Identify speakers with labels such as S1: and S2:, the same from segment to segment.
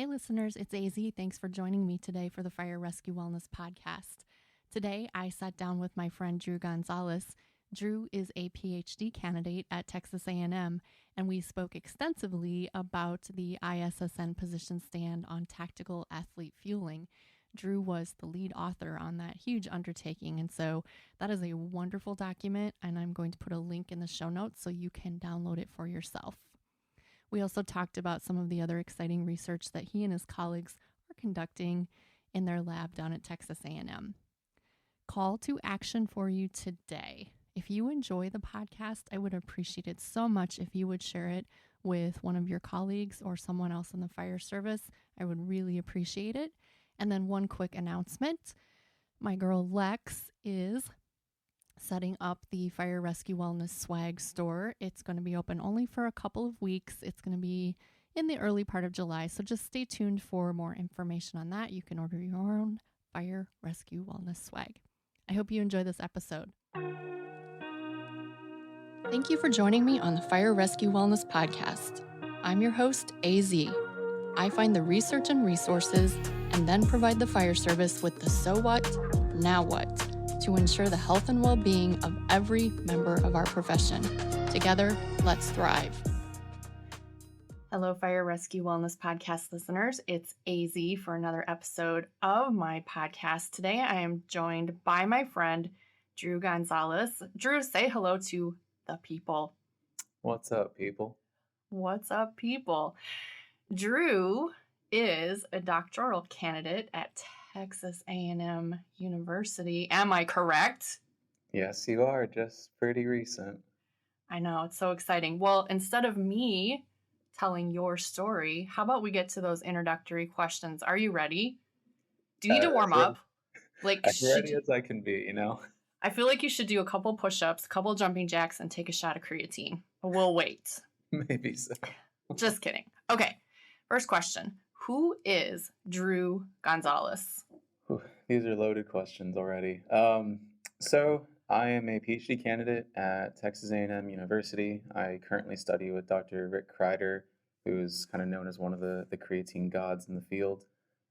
S1: Hey listeners, it's AZ. Thanks for joining me today for the Fire Rescue Wellness Podcast. Today I sat down with my friend Drew Gonzalez. Drew is a Ph.D. candidate at Texas A&M, and we spoke extensively about the ISSN Position Stand on tactical athlete fueling. Drew was the lead author on that huge undertaking, and so that is a wonderful document, and I'm going to put a link in the show notes so you can download it for yourself. We also talked about some of the other exciting research that he and his colleagues are conducting in their lab down at Texas A&M. Call to action for you today. If you enjoy the podcast, I would appreciate it so much if you would share it with one of your colleagues or someone else in the fire service. I would really appreciate it. And then one quick announcement. My girl Lex is setting up the Fire Rescue Wellness swag store. It's going to be open only for a couple of weeks. It's going to be in the early part of July, so just stay tuned for more information on that. You can order your own Fire Rescue Wellness swag. I hope you enjoy this episode. Thank you for joining me on the Fire Rescue Wellness Podcast. I'm your host, AZ. I find the research and resources and then provide the fire service with the so what, now what, to ensure the health and well-being of every member of our profession. Together, let's thrive. Hello, Fire Rescue Wellness Podcast listeners. It's AZ for another episode of my podcast. Today, I am joined by my friend, Drew Gonzalez. Drew, say hello to the people.
S2: What's up, people?
S1: What's up, people? Drew is a doctoral candidate at Texas A&M University. Am I correct?
S2: Yes, you are. Just pretty recent.
S1: I know. It's so exciting. Well, instead of me telling your story, how about we get to those introductory questions? Are you ready? Do you need to warm up?
S2: As ready as I can be, you know?
S1: I feel like you should do a couple push-ups, a couple jumping jacks, and take a shot of creatine. But we'll wait.
S2: Maybe so.
S1: Just kidding. Okay. First question. Who is Drew Gonzalez?
S2: These are loaded questions already. So I am a PhD candidate at Texas A&M University. I currently study with Dr. Rick Kreider, who is kind of known as one of the creatine gods in the field.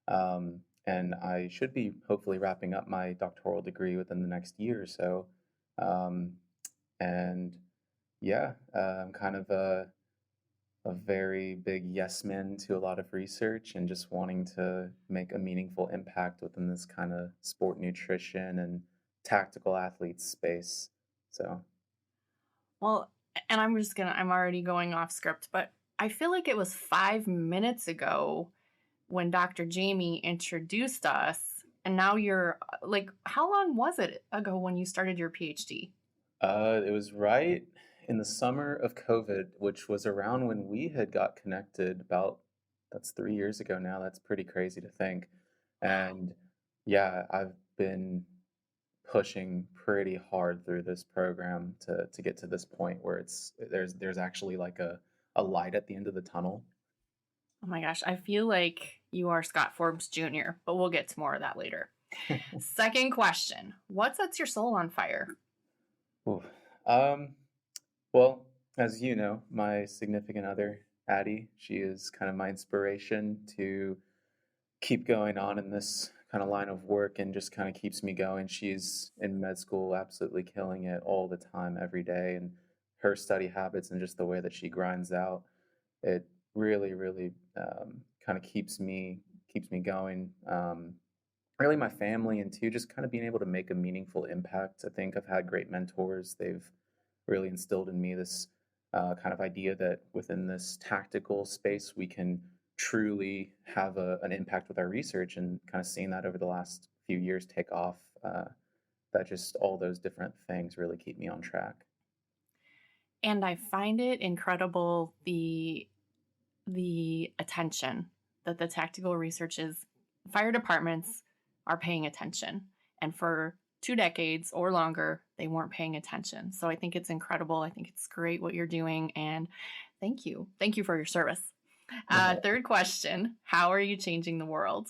S2: And I should be hopefully wrapping up my doctoral degree within the next year or so. I'm kind of a very big yes man to a lot of research and just wanting to make a meaningful impact within this kind of sport nutrition and tactical athletes space. So,
S1: well, and I'm already going off script, but I feel like it was 5 minutes ago when Dr. Jamie introduced us, and now you're like, how long was it ago when you started your PhD?
S2: It was right in the summer of COVID, which was around when we had got connected that's 3 years ago now. That's pretty crazy to think. And yeah, I've been pushing pretty hard through this program to get to this point where there's actually like a light at the end of the tunnel.
S1: Oh my gosh, I feel like you are Scott Forbes Jr., but we'll get to more of that later. Second question. What sets your soul on fire?
S2: Ooh. Well, as you know, my significant other, Addie, she is kind of my inspiration to keep going on in this kind of line of work and just kind of keeps me going. She's in med school, absolutely killing it all the time, every day. And her study habits and just the way that she grinds out, it really, really kind of keeps me going. Really my family, and too, just kind of being able to make a meaningful impact. I think I've had great mentors. They've really instilled in me this kind of idea that within this tactical space, we can truly have an impact with our research, and kind of seeing that over the last few years take off, that just all those different things really keep me on track.
S1: And I find it incredible the attention that the tactical researchers, fire departments are paying attention. And for 2 decades or longer, they weren't paying attention. So I think it's incredible. I think it's great what you're doing. And thank you. Thank you for your service. Third question. How are you changing the world?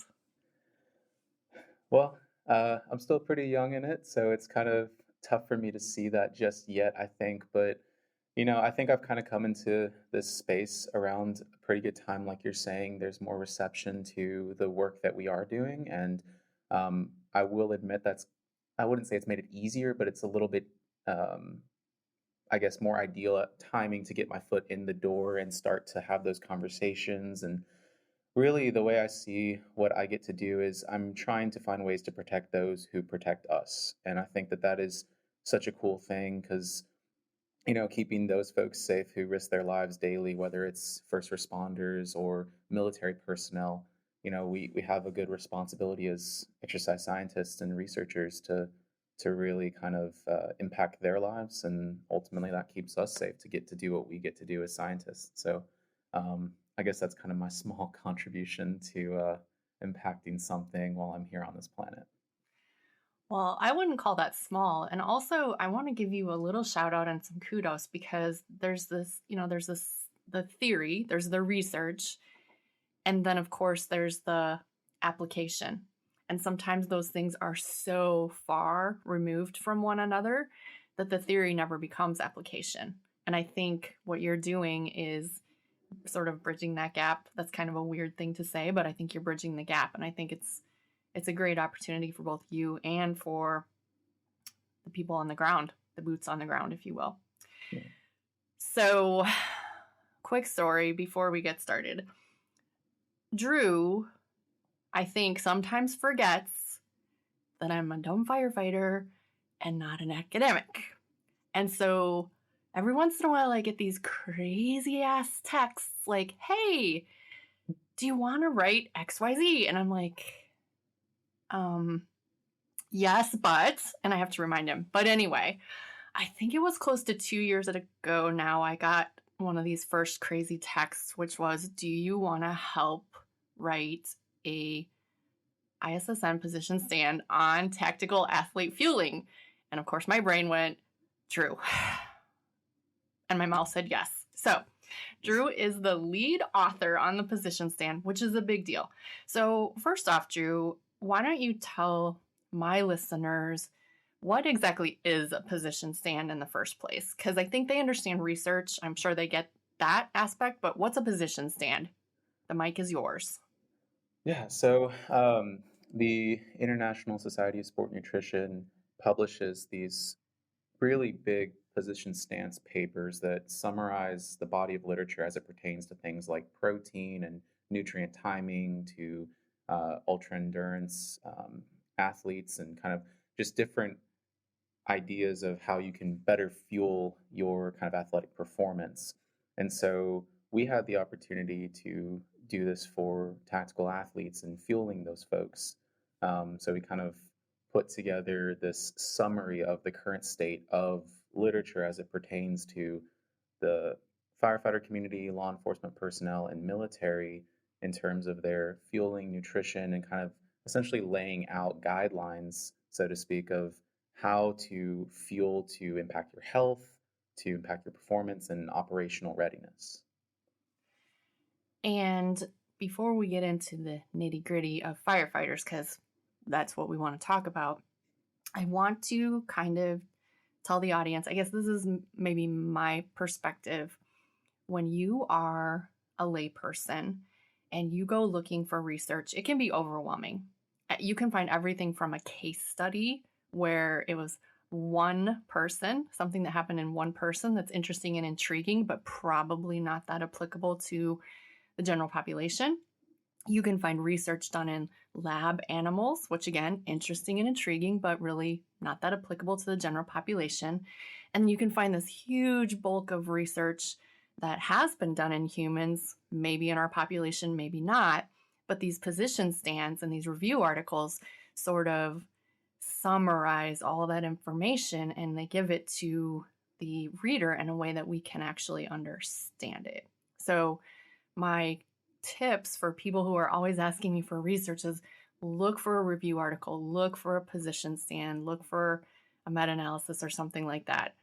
S2: Well, I'm still pretty young in it, so it's kind of tough for me to see that just yet, I think. But, I think I've kind of come into this space around a pretty good time. Like you're saying, there's more reception to the work that we are doing. And I will admit I wouldn't say it's made it easier, but it's a little bit, um, I guess, more ideal at timing to get my foot in the door and start to have those conversations. And really, the way I see what I get to do is I'm trying to find ways to protect those who protect us. And I think that that is such a cool thing because keeping those folks safe who risk their lives daily, whether it's first responders or military personnel, we have a good responsibility as exercise scientists and researchers to really kind of impact their lives, and ultimately that keeps us safe to get to do what we get to do as scientists. So I guess that's kind of my small contribution to impacting something while I'm here on this planet.
S1: Well, I wouldn't call that small. And also, I want to give you a little shout out and some kudos because the theory, there's the research, and then, of course, there's the application. And sometimes those things are so far removed from one another that the theory never becomes application. And I think what you're doing is sort of bridging that gap. That's kind of a weird thing to say, but I think you're bridging the gap. And I think it's a great opportunity for both you and for the people on the ground, the boots on the ground, if you will. Yeah. So, quick story before we get started. Drew, I think, sometimes forgets that I'm a dumb firefighter and not an academic. And so every once in a while I get these crazy ass texts like, hey, do you want to write XYZ? And I'm like, yes, but, and I have to remind him. But anyway, I think it was close to 2 years ago now, I got one of these first crazy texts, which was, do you want to help write a ISSN position stand on tactical athlete fueling? And of course, my brain went, Drew. And my mouth said yes. So Drew is the lead author on the position stand, which is a big deal. So first off, Drew, why don't you tell my listeners what exactly is a position stand in the first place? Because I think they understand research. I'm sure they get that aspect, but what's a position stand? The mic is yours.
S2: Yeah, so the International Society of Sport Nutrition publishes these really big position stance papers that summarize the body of literature as it pertains to things like protein and nutrient timing, to ultra endurance athletes, and kind of just different ideas of how you can better fuel your kind of athletic performance. And so we had the opportunity to do this for tactical athletes and fueling those folks. So we kind of put together this summary of the current state of literature as it pertains to the firefighter community, law enforcement personnel, and military in terms of their fueling, nutrition, and kind of essentially laying out guidelines, so to speak, of how to fuel to impact your health, to impact your performance, and operational readiness.
S1: And before we get into the nitty gritty of firefighters, because that's what we want to talk about, I want to kind of tell the audience, I guess this is maybe my perspective. When you are a layperson and you go looking for research, it can be overwhelming. You can find everything from a case study where it was one person, something that happened in one person that's interesting and intriguing, but probably not that applicable to the general population. You can find research done in lab animals, which again, interesting and intriguing, but really not that applicable to the general population. And you can find this huge bulk of research that has been done in humans, maybe in our population, maybe not. But these position stands and these review articles sort of summarize all that information, and they give it to the reader in a way that we can actually understand it. So my tips for people who are always asking me for research is look for a review article, look for a position stand, look for a meta-analysis or something like that.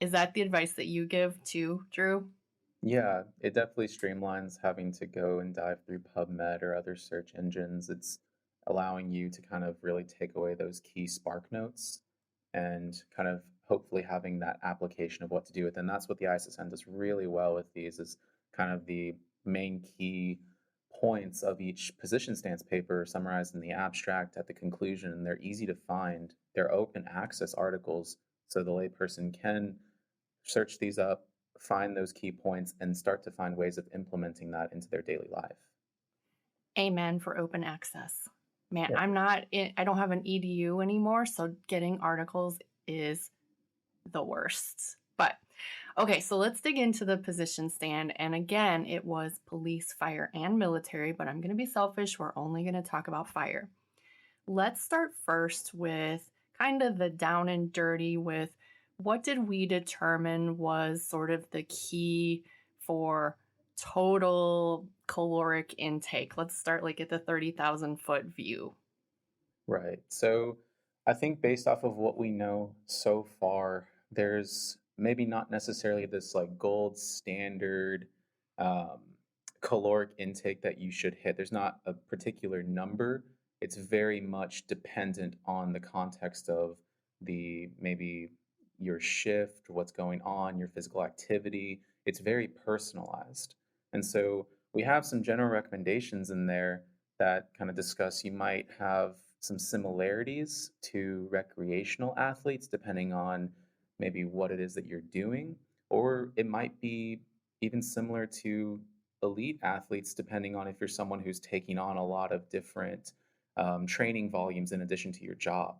S1: Is that the advice that you give too, Drew?
S2: Yeah, it definitely streamlines having to go and dive through PubMed or other search engines. It's allowing you to kind of really take away those key spark notes and kind of hopefully having that application of what to do with. And that's what the ISSN does really well with these, is kind of the main key points of each position stance paper summarized in the abstract at the conclusion. And they're easy to find. They're open access articles, so the layperson can search these up, find those key points, and start to find ways of implementing that into their daily life.
S1: Amen for open access. Man,
S2: Yeah.
S1: I don't have an EDU anymore, so getting articles is the worst. But okay, so let's dig into the position stand. And again, it was police, fire, and military, but I'm going to be selfish. We're only going to talk about fire. Let's start first with kind of the down and dirty with what did we determine was sort of the key for total caloric intake? Let's start like at the 30,000 foot view.
S2: Right. So I think based off of what we know so far, there's maybe not necessarily this like gold standard um, caloric intake that you should hit. There's not a particular number. It's very much dependent on the context of the maybe your shift, what's going on, your physical activity. It's very personalized. And so we have some general recommendations in there that kind of discuss you might have some similarities to recreational athletes depending on maybe what it is that you're doing, or it might be even similar to elite athletes depending on if you're someone who's taking on a lot of different training volumes in addition to your job.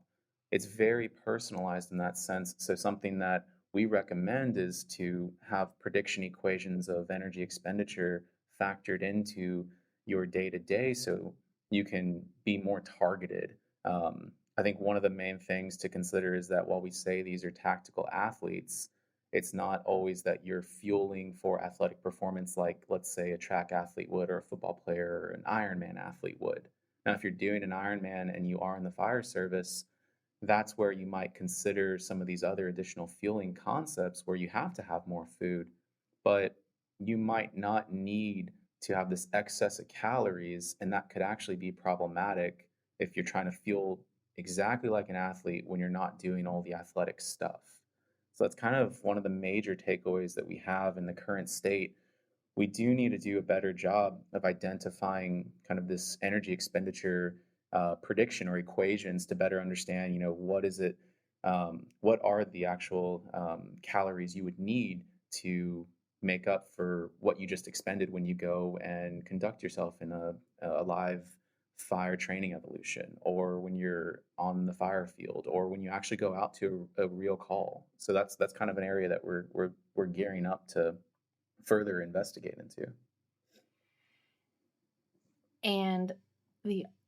S2: It's very personalized in that sense. So something that we recommend is to have prediction equations of energy expenditure factored into your day to day so you can be more targeted. I think one of the main things to consider is that while we say these are tactical athletes, it's not always that you're fueling for athletic performance like, let's say, a track athlete would, or a football player, or an Ironman athlete would. Now, if you're doing an Ironman and you are in the fire service, that's where you might consider some of these other additional fueling concepts where you have to have more food, but you might not need to have this excess of calories, and that could actually be problematic if you're trying to fuel exactly like an athlete when you're not doing all the athletic stuff. So that's kind of one of the major takeaways that we have in the current state. We do need to do a better job of identifying kind of this energy expenditure prediction or equations to better understand, what is it, what are the actual calories you would need to make up for what you just expended when you go and conduct yourself in a live fire training evolution, or when you're on the fire field, or when you actually go out to a real call. So that's kind of an area that we're gearing up to further investigate into.
S1: And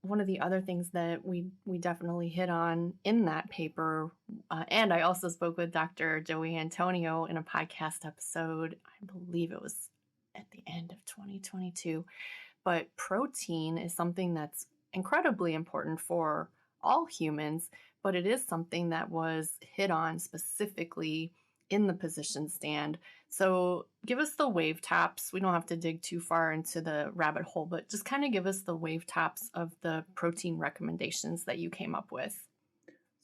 S1: one of the other things that we definitely hit on in that paper, and I also spoke with Dr. Joey Antonio in a podcast episode, I believe it was at the end of 2022, but protein is something that's incredibly important for all humans, but it is something that was hit on specifically in the position stand. So give us the wave tops. We don't have to dig too far into the rabbit hole, but just kind of give us the wave tops of the protein recommendations that you came up with.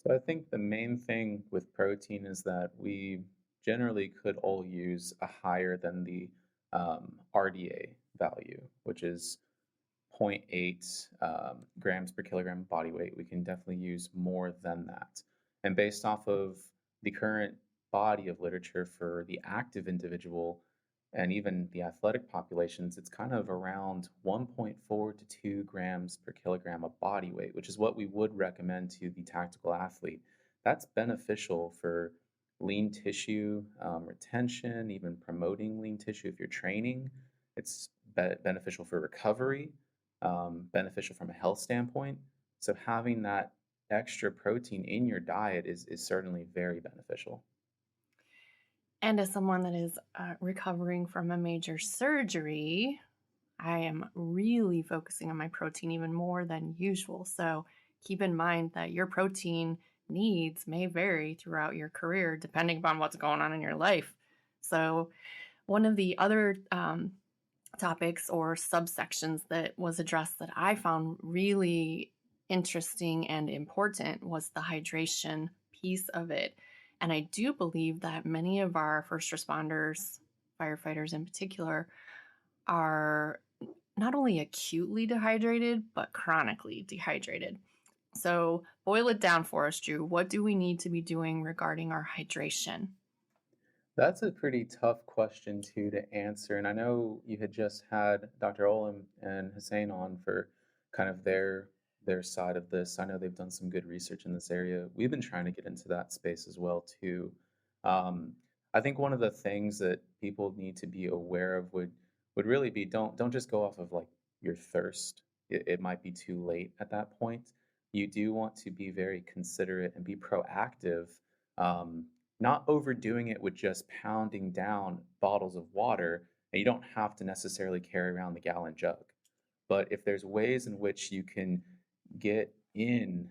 S2: So I think the main thing with protein is that we generally could all use a higher than the RDA value, which is 0.8 grams per kilogram body weight. We can definitely use more than that. And based off of the current body of literature for the active individual and even the athletic populations, it's kind of around 1.4 to 2 grams per kilogram of body weight, which is what we would recommend to the tactical athlete. That's beneficial for lean tissue retention, even promoting lean tissue if you're training. It's beneficial for recovery, beneficial from a health standpoint. So having that extra protein in your diet is certainly very beneficial.
S1: And as someone that is recovering from a major surgery, I am really focusing on my protein even more than usual. So keep in mind that your protein needs may vary throughout your career depending upon what's going on in your life. So one of the other topics or subsections that was addressed that I found really interesting and important was the hydration piece of it. And I do believe that many of our first responders, firefighters in particular, are not only acutely dehydrated, but chronically dehydrated. So boil it down for us, Drew. What do we need to be doing regarding our hydration?
S2: That's a pretty tough question too to answer. And I know you had just had Dr. Olam and Hussein on for kind of their side of this. I know they've done some good research in this area. We've been trying to get into that space as well too. Um, I think one of the things that people need to be aware of would really be don't just go off of like your thirst. It might be too late at that point. You do want to be very considerate and be proactive. Um, Not overdoing it with just pounding down bottles of water, and you don't have to necessarily carry around the gallon jug. But if there's ways in which you can get in,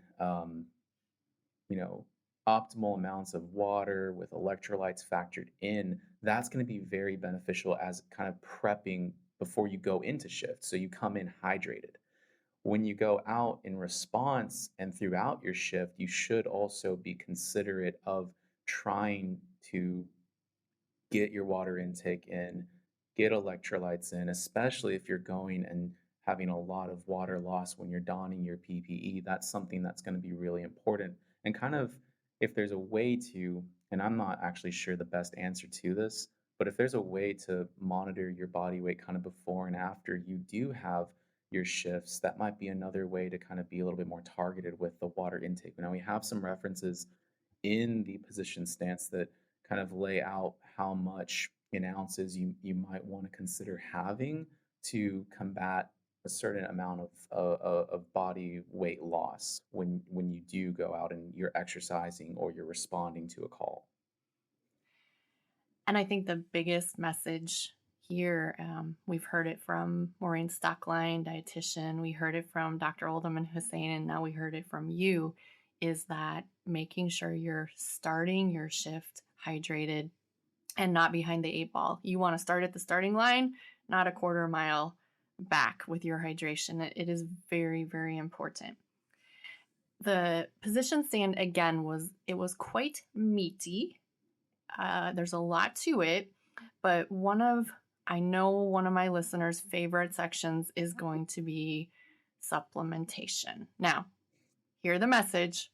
S2: you know, optimal amounts of water with electrolytes factored in, that's going to be very beneficial as kind of prepping before you go into shift. So you come in hydrated. When you go out in response and throughout your shift, you should also be considerate of trying to get your water intake in, get electrolytes in, especially if you're going and having a lot of water loss when you're donning your PPE. That's something that's going to be really important. And kind of if there's a way to, and I'm not actually sure the best answer to this, but if there's a way to monitor your body weight kind of before and after you do have your shifts, that might be another way to kind of be a little bit more targeted with the water intake. Now, we have some references in the position stance that kind of lay out how much in ounces you might want to consider having to combat a certain amount of body weight loss when you do go out and you're exercising or you're responding to a call.
S1: And I think the biggest message here, we've heard it from Maureen Stockline, dietitian, we heard it from Dr. Oldham and Hussein, and now we heard it from you, is that making sure you're starting your shift hydrated and not behind the 8 ball. You want to start at the starting line, not a quarter mile back with your hydration. It is very, very important. The position stand again was quite meaty. There's a lot to it, but I know one of my listeners' favorite sections is going to be supplementation. Now, hear the message.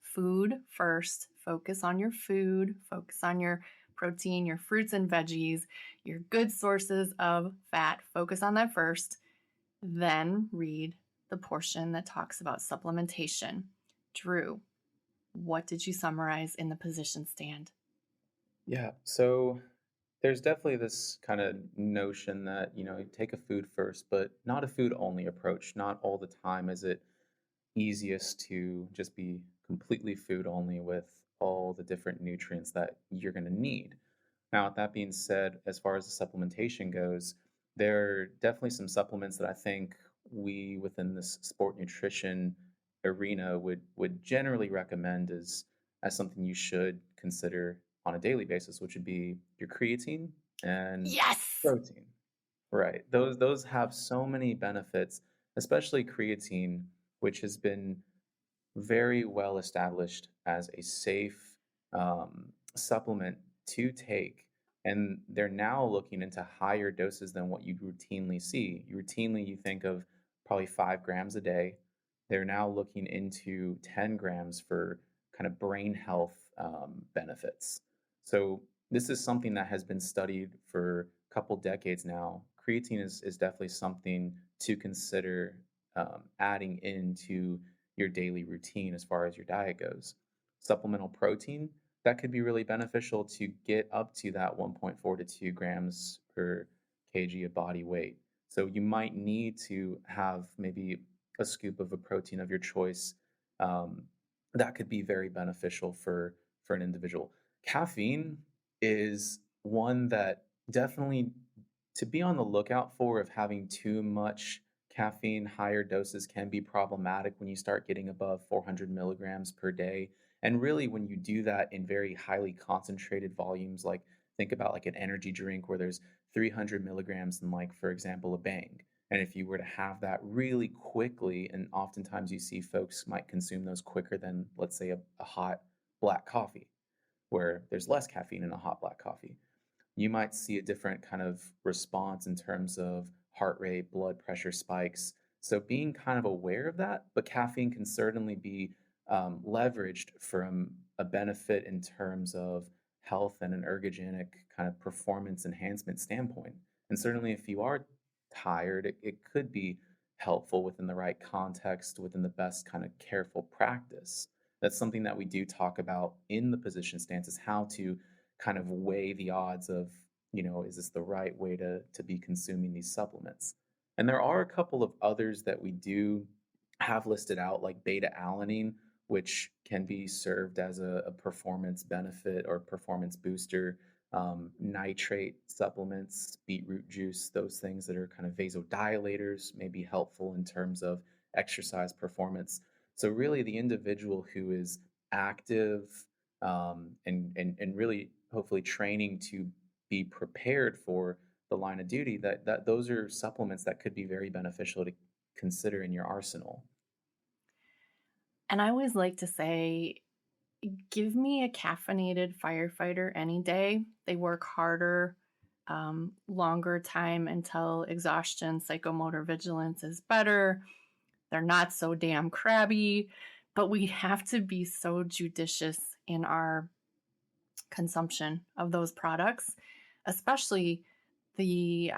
S1: Food first. Focus on your food. Focus on your protein, your fruits and veggies, your good sources of fat. Focus on that first. Then read the portion that talks about supplementation. Drew, what did you summarize in the position stand?
S2: Yeah, so there's definitely this kind of notion that, take a food first, but not a food only approach. Not all the time is it easiest to just be completely food only with all the different nutrients that you're going to need. Now, with that being said, as far as the supplementation goes, there are definitely some supplements that I think we within this sport nutrition arena would generally recommend as something you should consider on a daily basis, which would be your creatine and
S1: Yes!
S2: protein. Right. Those have so many benefits, especially creatine, which has been very well established as a safe supplement to take. And they're now looking into higher doses than what you routinely see. You think of probably 5 grams a day. They're now looking into 10 grams for kind of brain health benefits. So this is something that has been studied for a couple decades now. Creatine is definitely something to consider adding into your daily routine as far as your diet goes. Supplemental protein, that could be really beneficial to get up to that 1.4 to 2 grams per kg of body weight. So you might need to have maybe a scoop of a protein of your choice. That could be very beneficial for an individual. Caffeine is one that definitely to be on the lookout for of having too much caffeine. Higher doses can be problematic when you start getting above 400 milligrams per day. And really, when you do that in very highly concentrated volumes, like think about like an energy drink where there's 300 milligrams in, like, for example, a Bang. And if you were to have that really quickly, and oftentimes you see folks might consume those quicker than, let's say, a hot black coffee. where there's less caffeine in a hot black coffee. You might see a different kind of response in terms of heart rate, blood pressure spikes. So being kind of aware of that, but caffeine can certainly be leveraged from a benefit in terms of health and an ergogenic kind of performance enhancement standpoint. And certainly if you are tired, it could be helpful within the right context, within the best kind of careful practice. That's something that we do talk about in the position stance, is how to kind of weigh the odds of, is this the right way to be consuming these supplements? And there are a couple of others that we do have listed out, like beta alanine, which can be served as a performance benefit or performance booster. Nitrate supplements, beetroot juice, those things that are kind of vasodilators may be helpful in terms of exercise performance. So really the individual who is active, and really hopefully training to be prepared for the line of duty, that those are supplements that could be very beneficial to consider in your arsenal.
S1: And I always like to say, give me a caffeinated firefighter any day. They work harder, longer time until exhaustion, psychomotor vigilance is better. They're not so damn crabby, but we have to be so judicious in our consumption of those products, especially the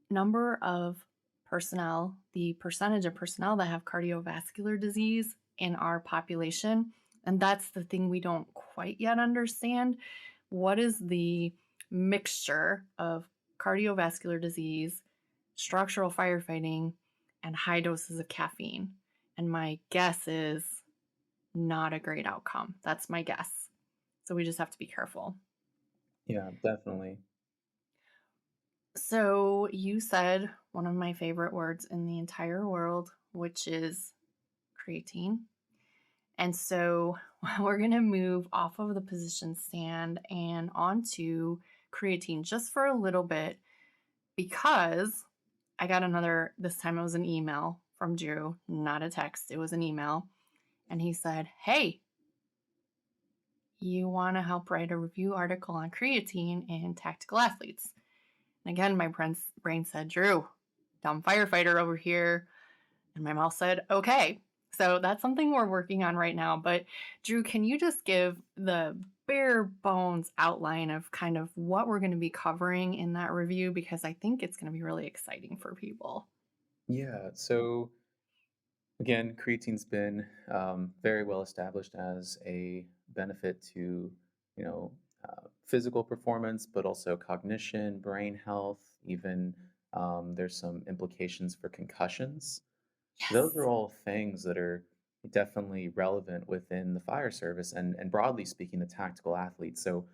S1: number of personnel, the percentage of personnel that have cardiovascular disease in our population. And that's the thing we don't quite yet understand. What is the mixture of cardiovascular disease, structural firefighting, and high doses of caffeine? And my guess is not a great outcome. That's my guess. So we just have to be careful.
S2: Yeah, definitely.
S1: So you said one of my favorite words in the entire world, which is creatine. And so we're going to move off of the position stand and onto creatine just for a little bit, because I got another, this time it was an email from Drew, not a text, it was an email. And he said, hey, you want to help write a review article on creatine in tactical athletes? And again, my brain said, Drew, dumb firefighter over here. And my mouth said, okay. So that's something we're working on right now. But Drew, can you just give the bare bones outline of kind of what we're going to be covering in that review? Because I think it's going to be really exciting for people.
S2: Yeah. So again, creatine's been very well established as a benefit to, physical performance, but also cognition, brain health, even there's some implications for concussions.
S1: Yes.
S2: Those are all things that are definitely relevant within the fire service and broadly speaking, the tactical athlete. So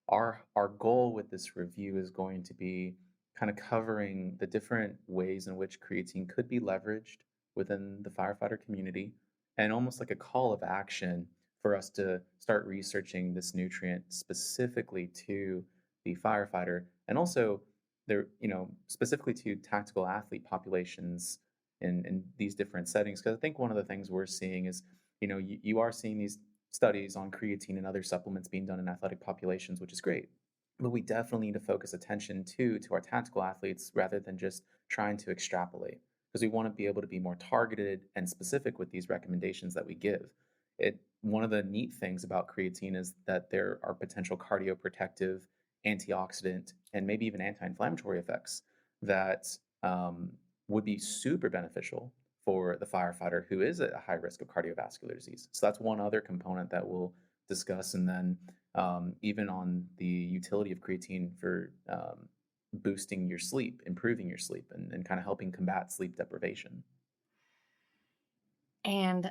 S2: our goal with this review is going to be kind of covering the different ways in which creatine could be leveraged within the firefighter community, and almost like a call of action for us to start researching this nutrient specifically to the firefighter, and also there, specifically to tactical athlete populations in these different settings. Because I think one of the things we're seeing is, you are seeing these studies on creatine and other supplements being done in athletic populations, which is great. But we definitely need to focus attention to our tactical athletes rather than just trying to extrapolate, because we want to be able to be more targeted and specific with these recommendations that we give. One of the neat things about creatine is that there are potential cardioprotective, antioxidant, and maybe even anti-inflammatory effects that would be super beneficial for the firefighter who is at a high risk of cardiovascular disease. So that's one other component that we'll discuss. And then even on the utility of creatine for boosting your sleep, improving your sleep, and kind of helping combat sleep deprivation.
S1: And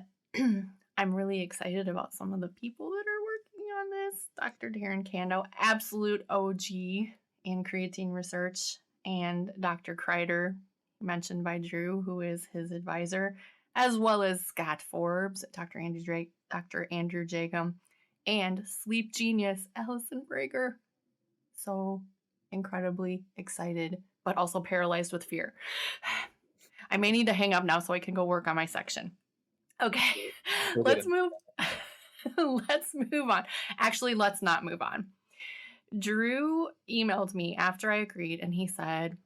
S1: I'm really excited about some of the people that are working on this. Dr. Darren Kando, absolute OG in creatine research, and Dr. Kreider, mentioned by Drew, who is his advisor, as well as Scott Forbes, Dr. Andrew Jacom, and sleep genius Allison Brager. So incredibly excited, but also paralyzed with fear. I may need to hang up now so I can go work on my section. Okay, let's move. let's move on. Actually, let's not move on. Drew emailed me after I agreed, and he said,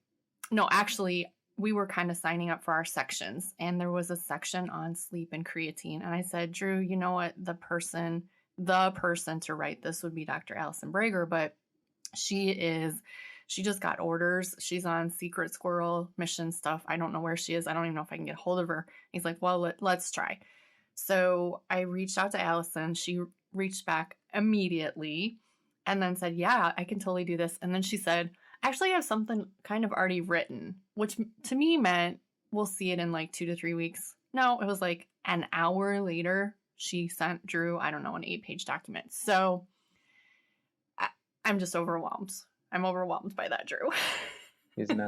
S1: no, actually, we were kind of signing up for our sections, and there was a section on sleep and creatine. And I said, Drew, you know what? The person to write this would be Dr. Allison Brager, but she just got orders. She's on secret squirrel mission stuff. I don't know where she is. I don't even know if I can get a hold of her. He's like, well, let's try. So I reached out to Allison. She reached back immediately and then said, yeah, I can totally do this. And then she said, actually, I have something kind of already written, which to me meant we'll see it in like 2 to 3 weeks. No, it was like an hour later, she sent Drew, I don't know, an 8-page document. So I'm just overwhelmed. I'm overwhelmed by that, Drew.
S2: She's an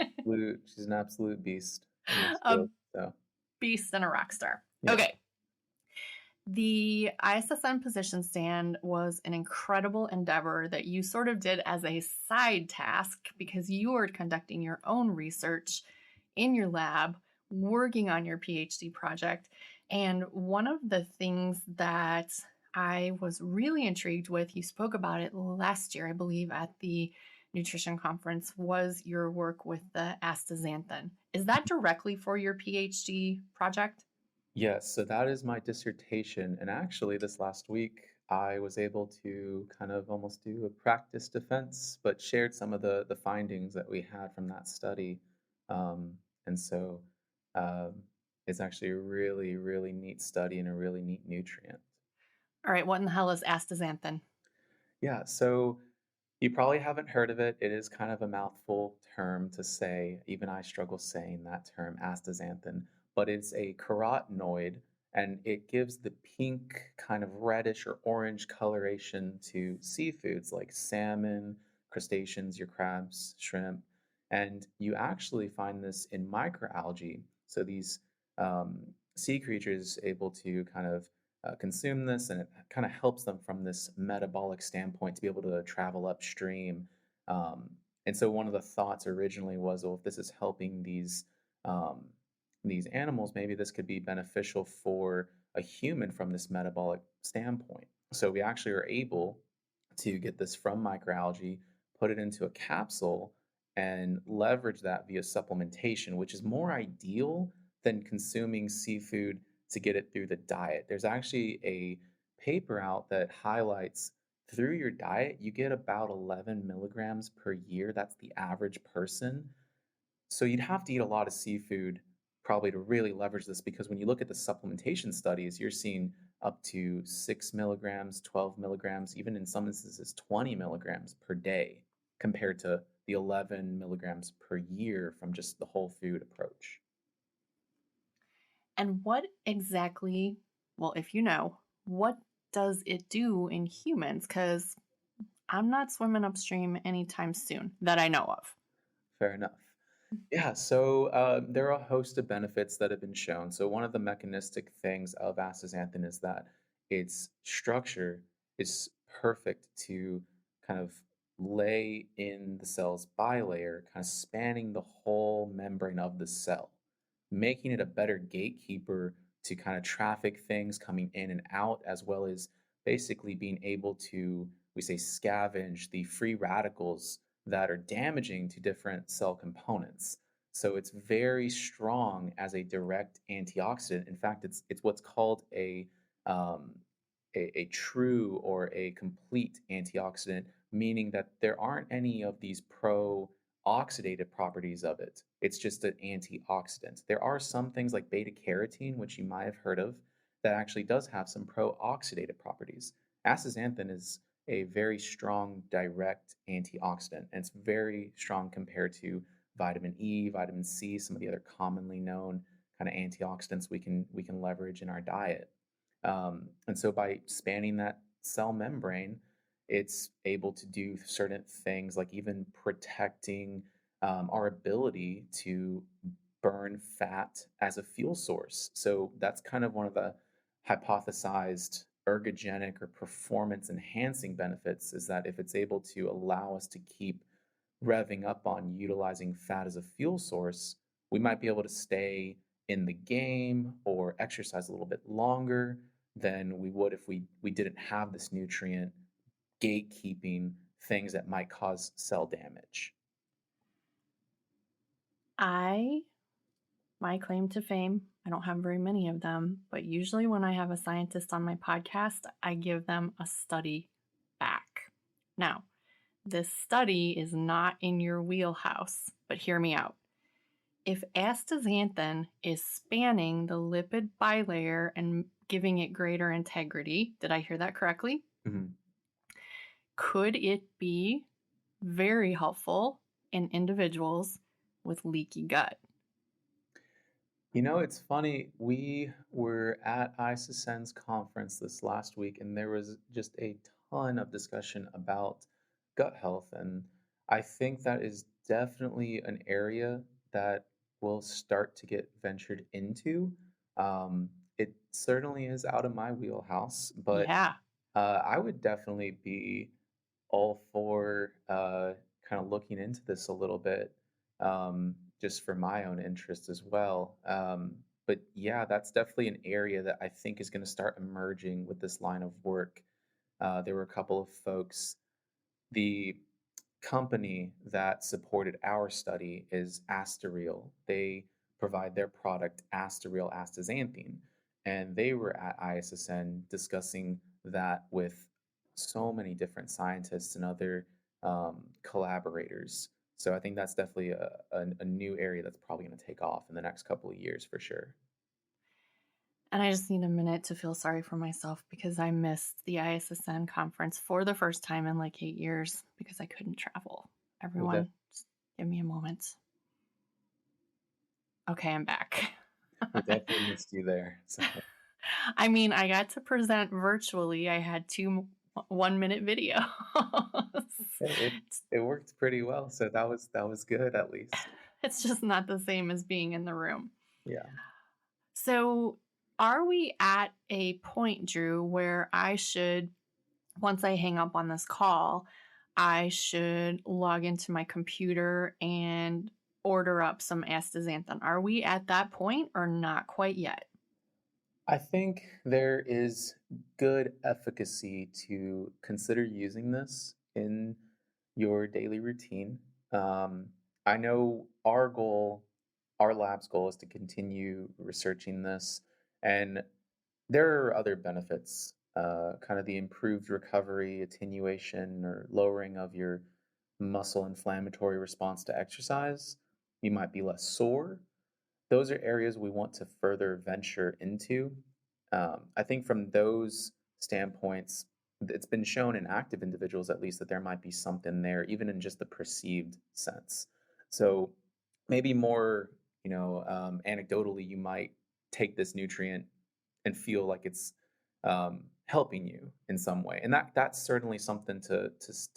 S2: absolute beast.
S1: A beast and a rock star. Yeah. Okay. The ISSN Position Stand was an incredible endeavor that you sort of did as a side task because you were conducting your own research in your lab, working on your PhD project. And one of the things that I was really intrigued with, you spoke about it last year, I believe, at the nutrition conference, was your work with the astaxanthin. Is that directly for your PhD project?
S2: Yes, so that is my dissertation. And actually, this last week, I was able to kind of almost do a practice defense, but shared some of the findings that we had from that study. And so it's actually a really, really neat study and a really neat nutrient.
S1: All right, what in the hell is astaxanthin?
S2: Yeah, so you probably haven't heard of it. It is kind of a mouthful term to say. Even I struggle saying that term, astaxanthin. But it's a carotenoid, and it gives the pink kind of reddish or orange coloration to seafoods like salmon, crustaceans, your crabs, shrimp. And you actually find this in microalgae. So these sea creatures able to kind of consume this, and it kind of helps them from this metabolic standpoint to be able to travel upstream. And so one of the thoughts originally was, well, if this is helping these animals, maybe this could be beneficial for a human from this metabolic standpoint. So we actually are able to get this from microalgae, put it into a capsule, and leverage that via supplementation, which is more ideal than consuming seafood to get it through the diet. There's actually a paper out that highlights through your diet, you get about 11 milligrams per year. That's the average person. So you'd have to eat a lot of seafood probably to really leverage this, because when you look at the supplementation studies, you're seeing up to 6 milligrams, 12 milligrams, even in some instances 20 milligrams per day compared to the 11 milligrams per year from just the whole food approach.
S1: And what exactly, well, if you know, what does it do in humans? Because I'm not swimming upstream anytime soon that I know of.
S2: Fair enough. Yeah, so there are a host of benefits that have been shown. So one of the mechanistic things of astaxanthin is that its structure is perfect to kind of lay in the cell's bilayer, kind of spanning the whole membrane of the cell, making it a better gatekeeper to kind of traffic things coming in and out, as well as basically being able to, we say, scavenge the free radicals that are damaging to different cell components. So it's very strong as a direct antioxidant. In fact, it's what's called a true or a complete antioxidant, meaning that there aren't any of these pro-oxidative properties of it. It's just an antioxidant. There are some things like beta carotene, which you might have heard of, that actually does have some pro-oxidative properties. Astaxanthin is a very strong direct antioxidant, and it's very strong compared to vitamin E, vitamin C, some of the other commonly known kind of antioxidants we can leverage in our diet. And so by spanning that cell membrane, it's able to do certain things like even protecting our ability to burn fat as a fuel source. So that's kind of one of the hypothesized ergogenic or performance enhancing benefits, is that if it's able to allow us to keep revving up on utilizing fat as a fuel source, we might be able to stay in the game or exercise a little bit longer. than we would if we didn't have this nutrient gatekeeping things that might cause cell damage.
S1: My claim to fame, I don't have very many of them, but usually when I have a scientist on my podcast, I give them a study back. Now, this study is not in your wheelhouse, but hear me out. If astaxanthin is spanning the lipid bilayer and giving it greater integrity, did I hear that correctly?
S2: Mhm.
S1: Could it be very helpful in individuals with leaky gut?
S2: You know, it's funny. We were at ISSN's conference this last week, and there was just a ton of discussion about gut health. And I think that is definitely an area that will start to get ventured into. Um, it certainly is out of my wheelhouse, but
S1: Yeah.
S2: I would definitely be all for kind of looking into this a little bit, just for my own interest as well. But yeah, that's definitely an area that I think is going to start emerging with this line of work. There were a couple of folks. The company that supported our study is Asterial. They provide their product Asterial astaxanthin, and they were at ISSN discussing that with so many different scientists and other collaborators. So I think that's definitely a new area that's probably going to take off in the next couple of years for sure.
S1: And I just need a minute to feel sorry for myself because I missed the ISSN conference for the first time in like 8 years because I couldn't travel.
S2: We'll
S1: Everyone, just give me a moment. Okay, I'm back.
S2: we definitely missed you there. So
S1: I mean, I got to present virtually. I had 2 1-minute videos.
S2: it it worked pretty well. So that was good at least.
S1: It's just not the same as being in the room.
S2: Yeah.
S1: So, are we at a point, Drew, where I should, once I hang up on this call, I should log into my computer and order up some astaxanthin? Are we at that point or not quite yet?
S2: I think there is good efficacy to consider using this in your daily routine. Um, I know our goal, our lab's goal is to continue researching this, and there are other benefits, kind of the improved recovery, attenuation, or lowering of your muscle inflammatory response to exercise. You might be less sore. Those are areas we want to further venture into. I think from those standpoints, it's been shown in active individuals at least that there might be something there, even in just the perceived sense. So maybe more, anecdotally, you might take this nutrient and feel like it's helping you in some way, and that's certainly something to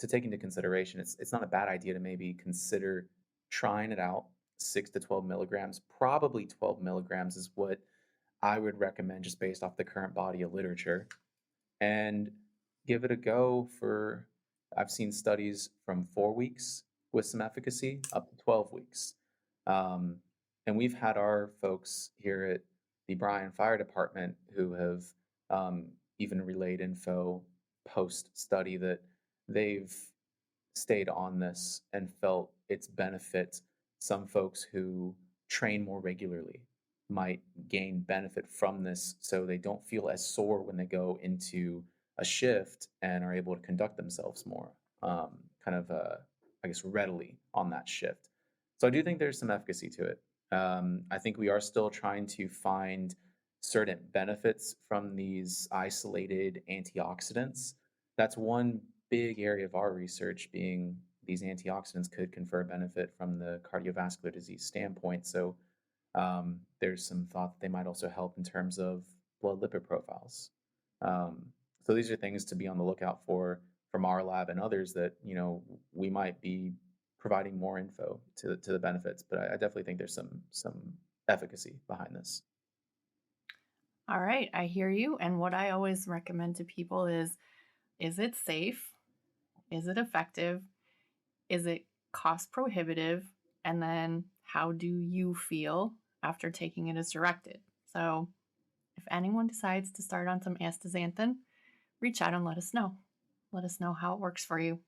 S2: take into consideration. It's not a bad idea to maybe consider trying it out. 6 to 12 milligrams, probably 12 milligrams is what I would recommend just based off the current body of literature, and give it a go for, I've seen studies from 4 weeks with some efficacy up to 12 weeks. Um, and we've had our folks here at the Bryan Fire Department who have um, even relayed info post study that they've stayed on this and felt its benefit. Some folks who train more regularly might gain benefit from this so they don't feel as sore when they go into a shift and are able to conduct themselves more I guess, readily on that shift. So I do think there's some efficacy to it. I think we are still trying to find certain benefits from these isolated antioxidants. That's one big area of our research, being these antioxidants could confer benefit from the cardiovascular disease standpoint. So there's some thought that they might also help in terms of blood lipid profiles. So these are things to be on the lookout for from our lab and others that we might be providing more info to the benefits. But I definitely think there's some efficacy behind this.
S1: All right, I hear you. And what I always recommend to people is it safe? Is it effective? Is it cost prohibitive? And then how do you feel after taking it as directed? So if anyone decides to start on some astaxanthin, reach out and let us know. Let us know how it works for you.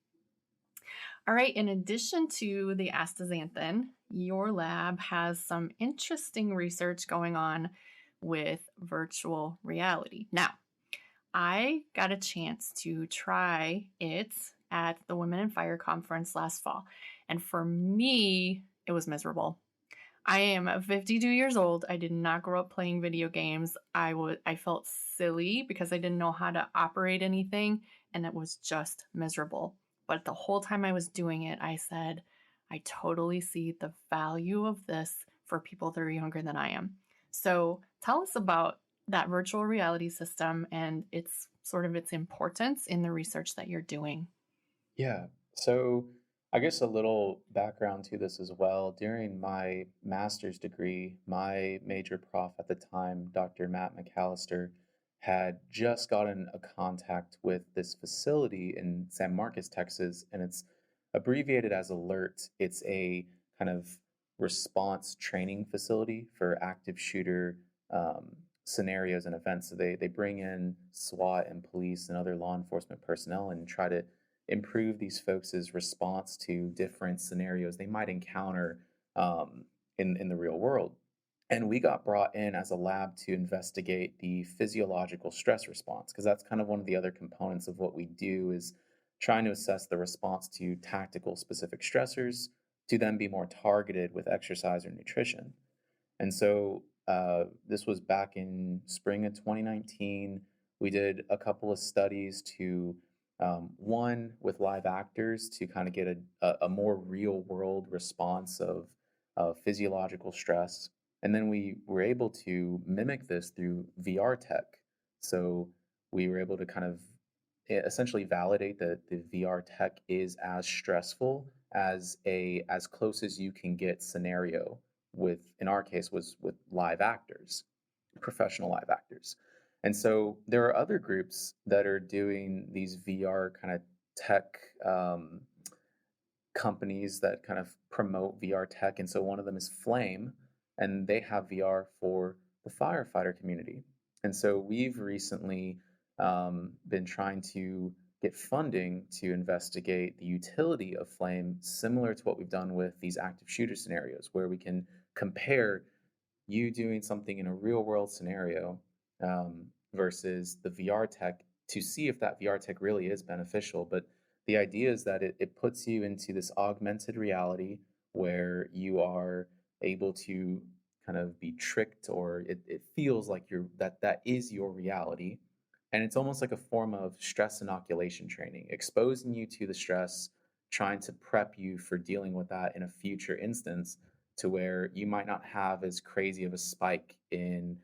S1: All right, in addition to the astaxanthin, your lab has some interesting research going on with virtual reality. Now, I got a chance to try it at the Women in Fire conference last fall, and for me, it was miserable. I am 52 years old. I did not grow up playing video games. I felt silly because I didn't know how to operate anything, and it was just miserable. But the whole time I was doing it, I said, I totally see the value of this for people that are younger than I am. So tell us about that virtual reality system and its importance in the research that you're doing.
S2: Yeah. So I guess a little background to this as well. During my master's degree, my major prof at the time, Dr. Matt McAllister, had just gotten a contact with this facility in San Marcos, Texas, and it's abbreviated as ALERT. It's a kind of response training facility for active shooter scenarios and events. So they bring in SWAT and police and other law enforcement personnel and try to improve these folks' response to different scenarios they might encounter in the real world. And we got brought in as a lab to investigate the physiological stress response, because that's kind of one of the other components of what we do is trying to assess the response to tactical specific stressors to then be more targeted with exercise or nutrition. And so this was back in spring of 2019. We did a couple of studies to one with live actors to kind of get a more real world response of physiological stress. And then we were able to mimic this through VR tech. So we were able to kind of essentially validate that the VR tech is as stressful as as close as you can get scenario with, in our case, was with live actors, professional live actors. And so there are other groups that are doing these VR kind of tech companies that kind of promote VR tech. And so one of them is Flame, and they have VR for the firefighter community. And so we've recently been trying to get funding to investigate the utility of Flame, similar to what we've done with these active shooter scenarios, where we can compare you doing something in a real world scenario versus the VR tech to see if that VR tech really is beneficial. But the idea is that it puts you into this augmented reality where you are able to kind of be tricked, or it feels like that is your reality. And it's almost like a form of stress inoculation training, exposing you to the stress, trying to prep you for dealing with that in a future instance, to where you might not have as crazy of a spike in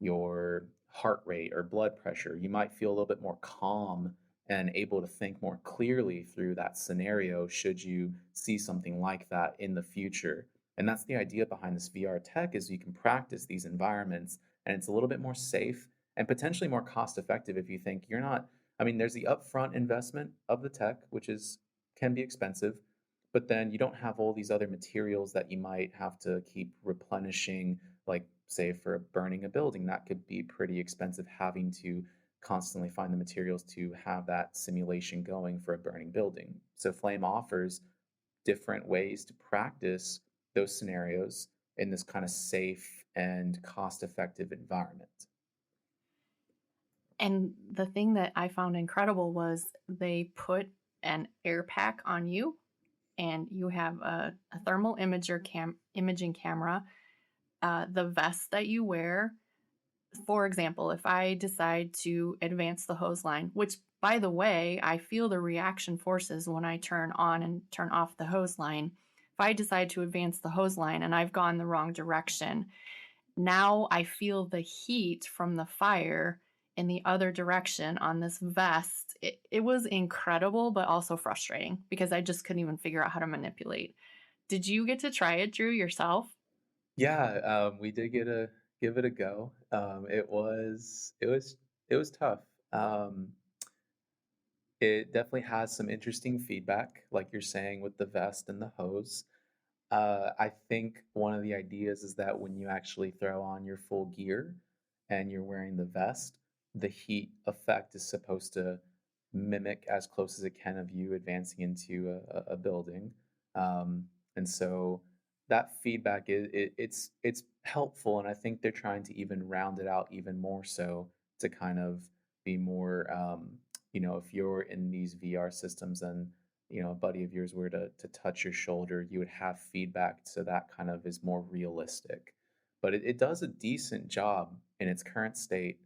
S2: your heart rate or blood pressure. You might feel a little bit more calm and able to think more clearly through that scenario should you see something like that in the future. And that's the idea behind this VR tech, is you can practice these environments and it's a little bit more safe and potentially more cost effective if you think you're not, I mean, there's the upfront investment of the tech, which can be expensive, but then you don't have all these other materials that you might have to keep replenishing, like say for burning a building, that could be pretty expensive, having to constantly find the materials to have that simulation going for a burning building. So Flame offers different ways to practice those scenarios in this kind of safe and cost-effective environment.
S1: And the thing that I found incredible was they put an air pack on you, and you have a thermal imaging camera. The vest that you wear, for example, if I decide to advance the hose line, which by the way, I feel the reaction forces when I turn on and turn off the hose line. If I decide to advance the hose line and I've gone the wrong direction, now I feel the heat from the fire in the other direction on this vest. It was incredible, but also frustrating because I just couldn't even figure out how to manipulate. Did you get to try it, Drew, yourself?
S2: Yeah, we did give it a go. It was tough. It definitely has some interesting feedback, like you're saying with the vest and the hose. I think one of the ideas is that when you actually throw on your full gear and you're wearing the vest, the heat effect is supposed to mimic as close as it can of you advancing into a building. And so that feedback it's helpful, and I think they're trying to even round it out even more so to kind of be more, if you're in these VR systems and a buddy of yours were to touch your shoulder, you would have feedback, so that kind of is more realistic. But it does a decent job in its current state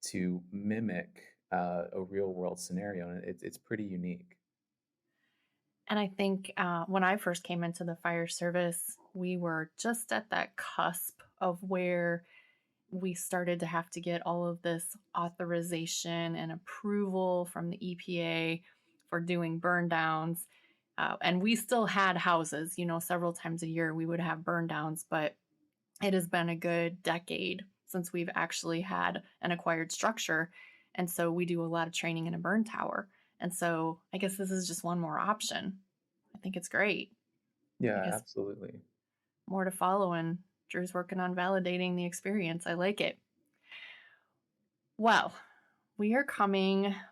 S2: to mimic a real world scenario, and it's pretty unique.
S1: And I think when I first came into the fire service, we were just at that cusp of where we started to have to get all of this authorization and approval from the EPA for doing burn downs. And we still had houses, several times a year we would have burn downs, but it has been a good decade since we've actually had an acquired structure. And so we do a lot of training in a burn tower. And so I guess this is just one more option. I think it's great. I
S2: Yeah,
S1: guess
S2: absolutely.
S1: more to follow, and Drew's working on validating the experience. I like it. Well, we are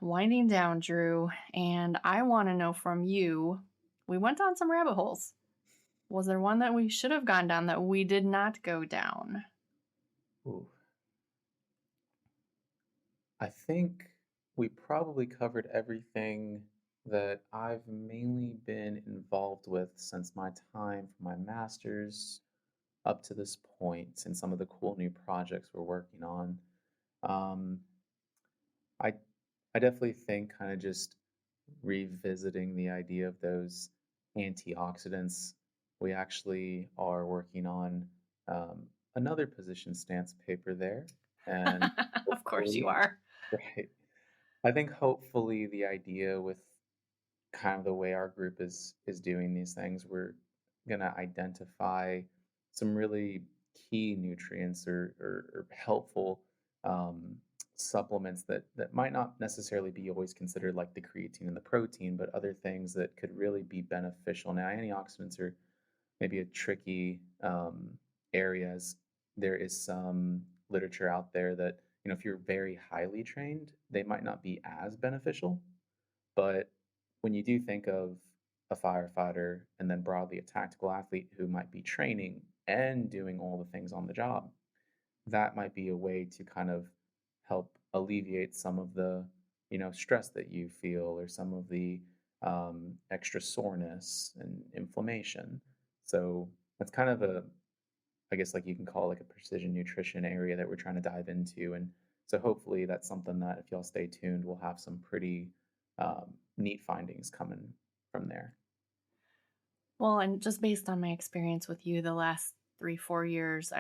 S1: winding down, Drew, and I want to know from you. We went down some rabbit holes. Was there one that we should have gone down that we did not go down?
S2: Ooh. I think we probably covered everything that I've mainly been involved with since my time for my master's up to this point, and some of the cool new projects we're working on. Um, I I definitely think kind of just revisiting the idea of those antioxidants. We actually are working on another position stance paper there, and
S1: Of course you
S2: hopefully,
S1: are.
S2: right. I think hopefully the idea with kind of the way our group is doing these things, we're gonna identify some really key nutrients or helpful um, supplements that might not necessarily be always considered like the creatine and the protein, but other things that could really be beneficial. Now, antioxidants are maybe a tricky areas. There is some literature out there that if you're very highly trained, they might not be as beneficial, but when you do think of a firefighter and then broadly a tactical athlete who might be training and doing all the things on the job, that might be a way to kind of help alleviate some of the, stress that you feel or some of the extra soreness and inflammation. So that's kind of I guess like you can call like a precision nutrition area that we're trying to dive into. And so hopefully that's something that if y'all stay tuned, we'll have some pretty neat findings coming from there.
S1: Well, and just based on my experience with you the last 3-4 years,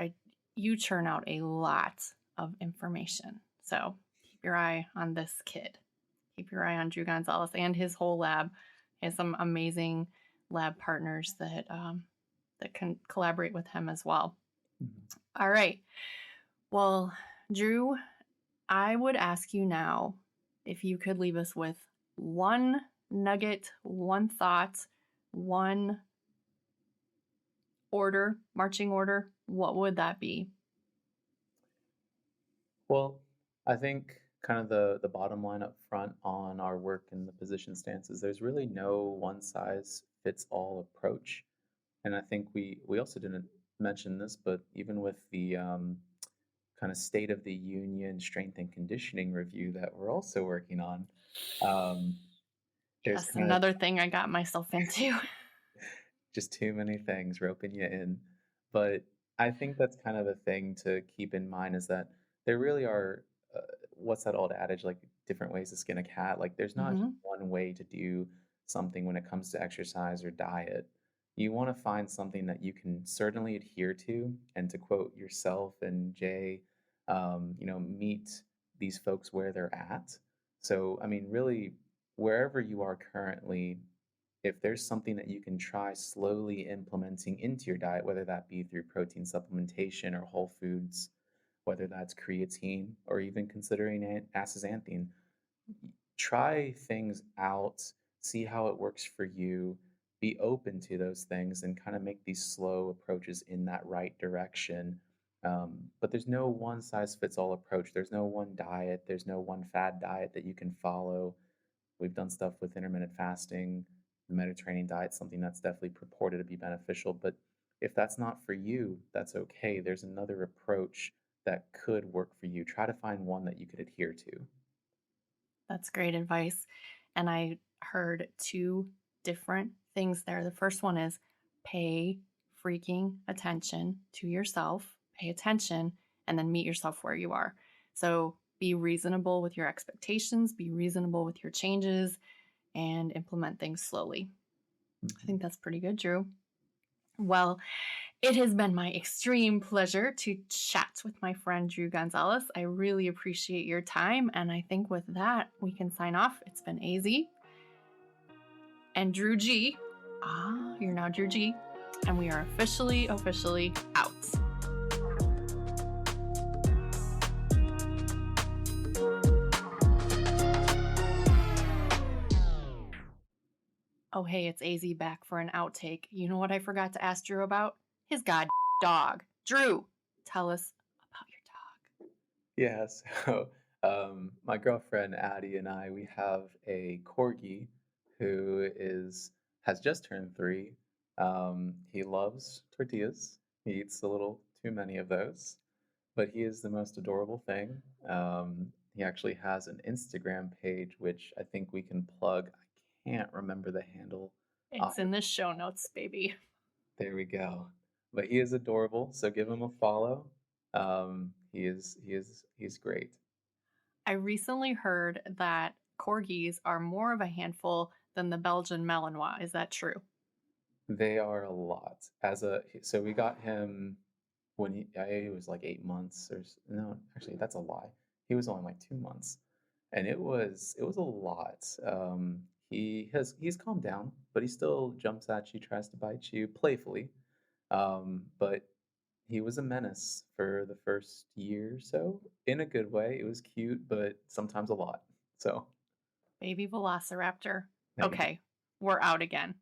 S1: you churn out a lot of information. So keep your eye on this kid. Keep your eye on Drew Gonzalez and his whole lab. He has some amazing lab partners that can collaborate with him as well.
S2: Mhm.
S1: All right. Well, Drew, I would ask you now if you could leave us with one nugget, one thought, one marching order. What would that be?
S2: Well, I think kind of the bottom line up front on our work in the position stances, there's really no one size fits all approach. And I think we also didn't mention this, but even with the kind of state of the union strength and conditioning review that we're also working on, um, there's
S1: Yes,
S2: kind of
S1: another thing I got myself into.
S2: just too many things roping you in. But I think that's kind of a thing to keep in mind is that there really are, what's that old adage, like different ways to skin a cat? Like there's not just
S1: Hmm.
S2: one way to do something when it comes to exercise or diet. You want to find something that you can certainly adhere to. And to quote yourself and Jay, meet these folks where they're at. So, I mean, really, wherever you are currently, if there's something that you can try slowly implementing into your diet, whether that be through protein supplementation or whole foods, whether that's creatine or even considering astaxanthin, try things out, see how it works for you, be open to those things, and kind of make these slow approaches in that right direction. But there's no one size fits all approach. There's no one diet. There's no one fad diet that you can follow. We've done stuff with intermittent fasting, the Mediterranean diet, something that's definitely purported to be beneficial. But if that's not for you, that's okay. There's another approach that could work for you. Try to find one that you could adhere to.
S1: That's great advice. And I heard two different things there. The first one is pay freaking attention to yourself, pay attention, and then meet yourself where you are. So be reasonable with your expectations, be reasonable with your changes, and implement things slowly. I think that's pretty good, Drew. Well, it has been my extreme pleasure to chat with my friend Drew Gonzalez. I really appreciate your time, and I think with that, we can sign off. It's been AZ and Drew G. You're now Drew G, and we are officially out. Oh, hey, it's AZ back for an outtake. You know what I forgot to ask Drew about? His god dog. Drew, tell us about your dog.
S2: Yeah, so my girlfriend Addie and I, we have a corgi who has just turned 3. He loves tortillas. He eats a little too many of those, but he is the most adorable thing. He actually has an Instagram page, which I think we can plug. I can't remember the handle.
S1: It's in the show notes, baby.
S2: There we go. But he is adorable, so give him a follow. He's great.
S1: I recently heard that corgis are more of a handful than the Belgian Malinois. Is that true?
S2: They are a lot. So we got him when he was like 8 months no, actually that's a lie. He was only like 2 months, and it was a lot. He's calmed down, but he still jumps at you, tries to bite you playfully. But he was a menace for the first year or so, in a good way. It was cute, but sometimes a lot. So
S1: Baby Velociraptor.
S2: there you go.
S1: Okay, we're out again.